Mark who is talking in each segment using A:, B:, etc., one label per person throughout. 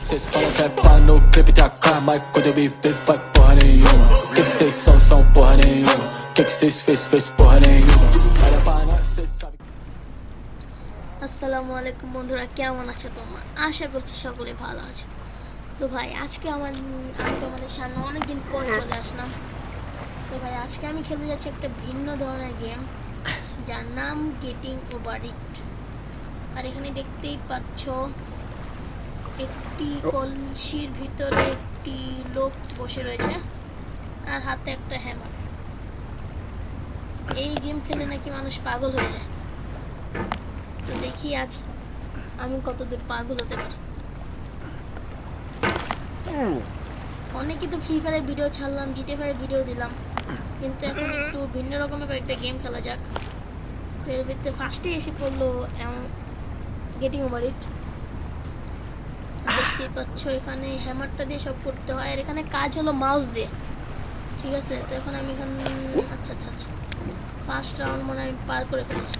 A: Ses fala que é pá no clipe de AK, mas quando eu me ver vai porra nenhuma. Que cês são porra nenhuma. Que cês fez porra nenhuma. Olha pra nós, cês sabe.
B: আসসালামু আলাইকুম বন্ধুরা, কেমন আছো তোমরা? আশা করছি সকলে ভালো আছো। তো ভাই আজকে আমি তোমাদের সামনে অনেকদিন পর চলে আসলাম। তো ভাই আজকে আমি খেলতে যাচ্ছি একটা ভিন্ন ধরনের গেম, যার নাম গেটিং ওভার ইট। আর এখানে দেখতেই পাচ্ছ একটি কলসির ভিতরে একটি লোক বসে রয়েছে আর হাতে একটা হ্যামার। এই গেম খেলে নাকি মানুষ পাগল হয়ে যায়। তো দেখি আজ আমি কতদূর পাগল হতে পারি। অনেকে তো ফ্রি ফায়ারের ভিডিও ছাড়লাম, জিটি ফায়ারের ভিডিও দিলাম, কিন্তু এখন একটু ভিন্ন রকমের কয়েকটা গেম খেলা যাক। তো এর ভিতরে ফার্স্টে এসে পড়লো গেটিং ওভার ইট। দেখতেই পাচ্ছ এখানে হ্যামারটা দিয়ে সব করতে হয়, আর এখানে কাজ হলো মাউস দিয়ে। ঠিক আছে, তো এখন আমি আচ্ছা ফার্স্ট রাউন্ড মনে আমি পার করে ফেলেছি।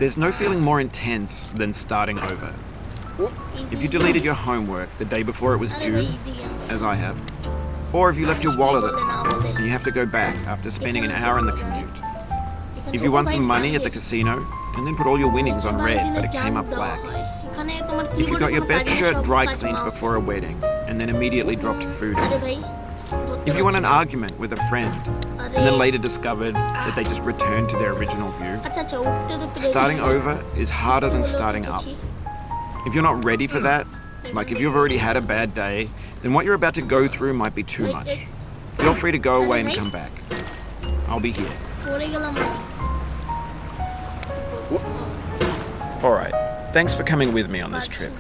C: There's no feeling more intense than starting over. If you deleted your homework the day before it was due, as I have, or if you left your wallet at home and you have to go back after spending an hour in the commute. If you won some money at the casino and then put all your winnings on red but it came up black. If you got your best shirt dry cleaned before a wedding and then immediately dropped food in it. If you won an argument with a friend and then later discovered that they just returned to their original view. Starting over is harder than starting up. If you're not ready for that, like if you've already had a bad day, then what you're about to go through might be too much. Feel free to go away and come back. I'll be here. Alright, thanks for coming with me on this trip.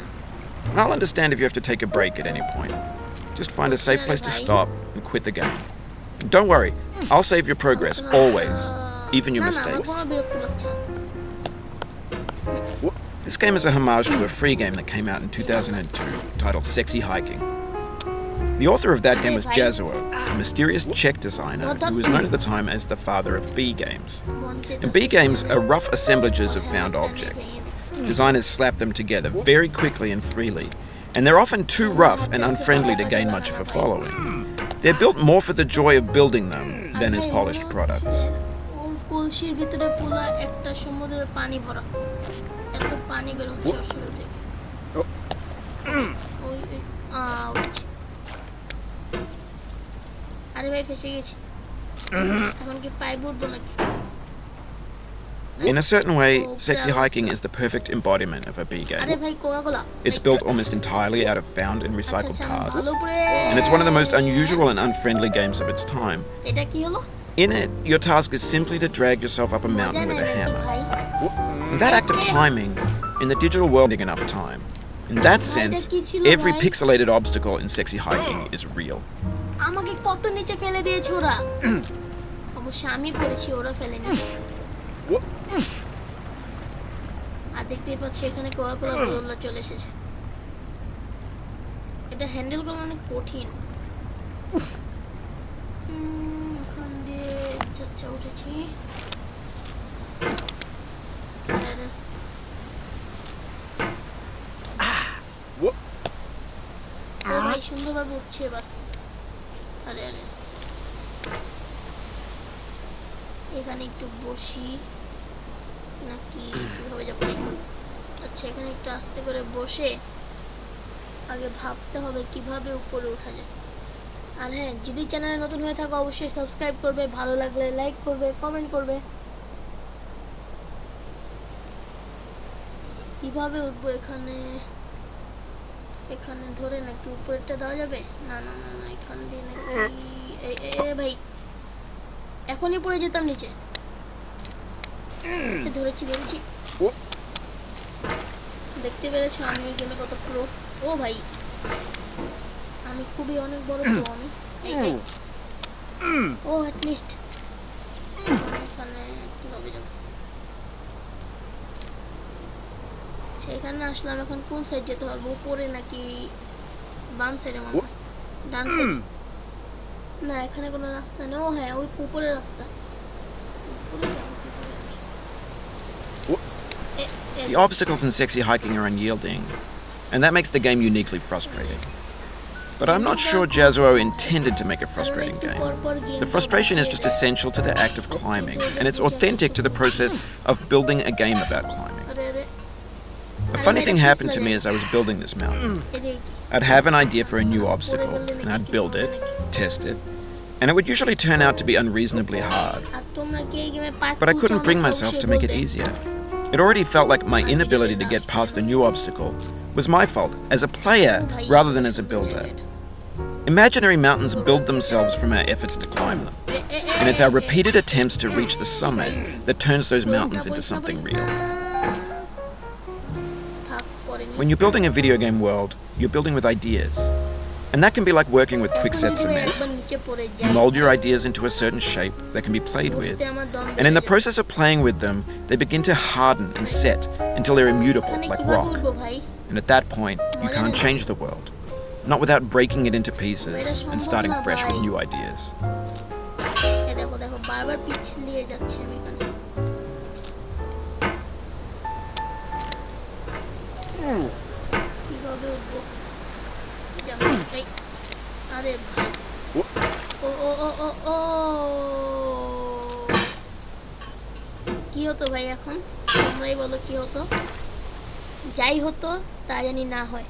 C: I'll understand if you have to take a break at any point. Just find a safe place to stop and quit the game. Don't worry, I'll save your progress, always, even your mistakes. This game is a homage to a free game that came out in 2002, titled Sexy Hiking. The author of that game was Jazuo, a mysterious Czech designer who was known at the time as the father of B games. And B games are rough assemblages of found objects. Designers slap them together very quickly and freely, and they're often too rough and unfriendly to gain much of a following. They're built more for the joy of building them than as polished products. In a certain way, Sexy Hiking is the perfect embodiment of a B game. It's built almost entirely out of found and recycled parts, and it's one of the most unusual and unfriendly games of its time. In it, your task is simply to drag yourself up a mountain with a hammer. That act of climbing, in the digital world, taking enough time. In that sense, every pixelated obstacle in Sexy Hiking is real.
B: আমাকে কত নিচে ফেলে দিয়েছে ওরা, অবশ্য আমি পড়েছি, ওরা ফেলেনি। আর দেখতেই পাচ্ছি এখানে কোকা-কোলা বোতলটা চলে এসেছে। এটা হ্যান্ডেল করা অনেক কঠিন। এখান দিয়ে চাচা উঠেছি। ভাই সুন্দরভাবে উঠছে এবার। আরে এখানে একটু বসি নাকি কিভাবে যাবো? আচ্ছা, এখানে একটু আস্তে করে বসে আগে ভাবতে হবে কিভাবে উপরে ওঠা যায়। আর হ্যাঁ, যদি চ্যানেলে নতুন হয়ে থাকো অবশ্যই সাবস্ক্রাইব করবে, ভালো লাগলে লাইক করবে, কমেন্ট করবে। কিভাবে উঠবো? এখানে ধরে নাকি উপরেরটা দেওয়া যাবে? না, এখান দিয়ে নাকি ভাই এখনই পড়ে যেতাম নিচে। ধরেছি। দেখতে পেরেছো আমি এই গেমে কত প্রো। ও ভাই, আমি খুবই অনেক বড় প্রো আমি। ও অ্যাটলিস্ট এখানে কিভাবে যাব? সেখানে আসলাম, এখন কোন সাইড যেতে হবে? উপরে নাকি বাম সাইডে? মনে হয় ডান সাইড। না, এখানে কোনো রাস্তা নেই। ও হ্যাঁ, ওই উপরের রাস্তা। উপরে যাবো।
C: The obstacles in sexy hiking are unyielding, and that makes the game uniquely frustrating. But I'm not sure Jazzuo intended to make a frustrating game. The frustration is just essential to the act of climbing, and it's authentic to the process of building a game about climbing. A funny thing happened to me as I was building this mountain. I'd have an idea for a new obstacle, and I'd build it, test it, and it would usually turn out to be unreasonably hard. But I couldn't bring myself to make it easier. It already felt like my inability to get past the new obstacle was my fault as a player rather than as a builder. Imaginary mountains build themselves from our efforts to climb them, and it's our repeated attempts to reach the summit that turns those mountains into something real. When you're building a video game world, you're building with ideas. And that can be like working with quickset cement. You mold your ideas into a certain shape that can be played with. And in the process of playing with them, they begin to harden and set until they're immutable, like rock. And at that point, you can't change the world. Not without breaking it into pieces and starting fresh with new ideas.
B: আরে ভাই ও কি হতো ভাই এখন তোমরাই বলো কি হতো যাই হতো তা জানি না হয়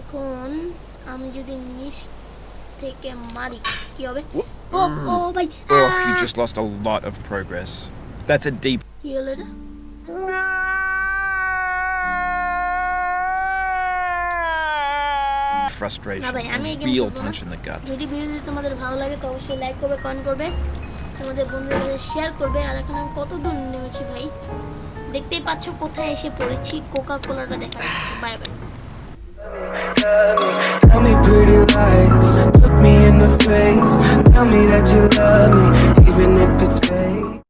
B: এখন আমি যদি নিচ থেকে মারি কি হবে ও ভাই
C: Oh, you just lost a lot of progress. That's a deep
B: কি হলো এটা
C: frustration,
B: আমি
C: a real punch in the gut.
B: যদি ভিডিওটি তোমাদের ভালো লাগে তো অবশ্যই লাইক করবে কমেন্ট করবে তোমাদের বন্ধুদের সাথে শেয়ার করবে আর এখন আমি কত দূর নেমেছি ভাই দেখতেই পাচ্ছ কোথায় এসে পড়েছি কোকা কোলাটা দেখা যাচ্ছে bye bye
D: Tell me pretty lies, look me in the face, tell me that you love me.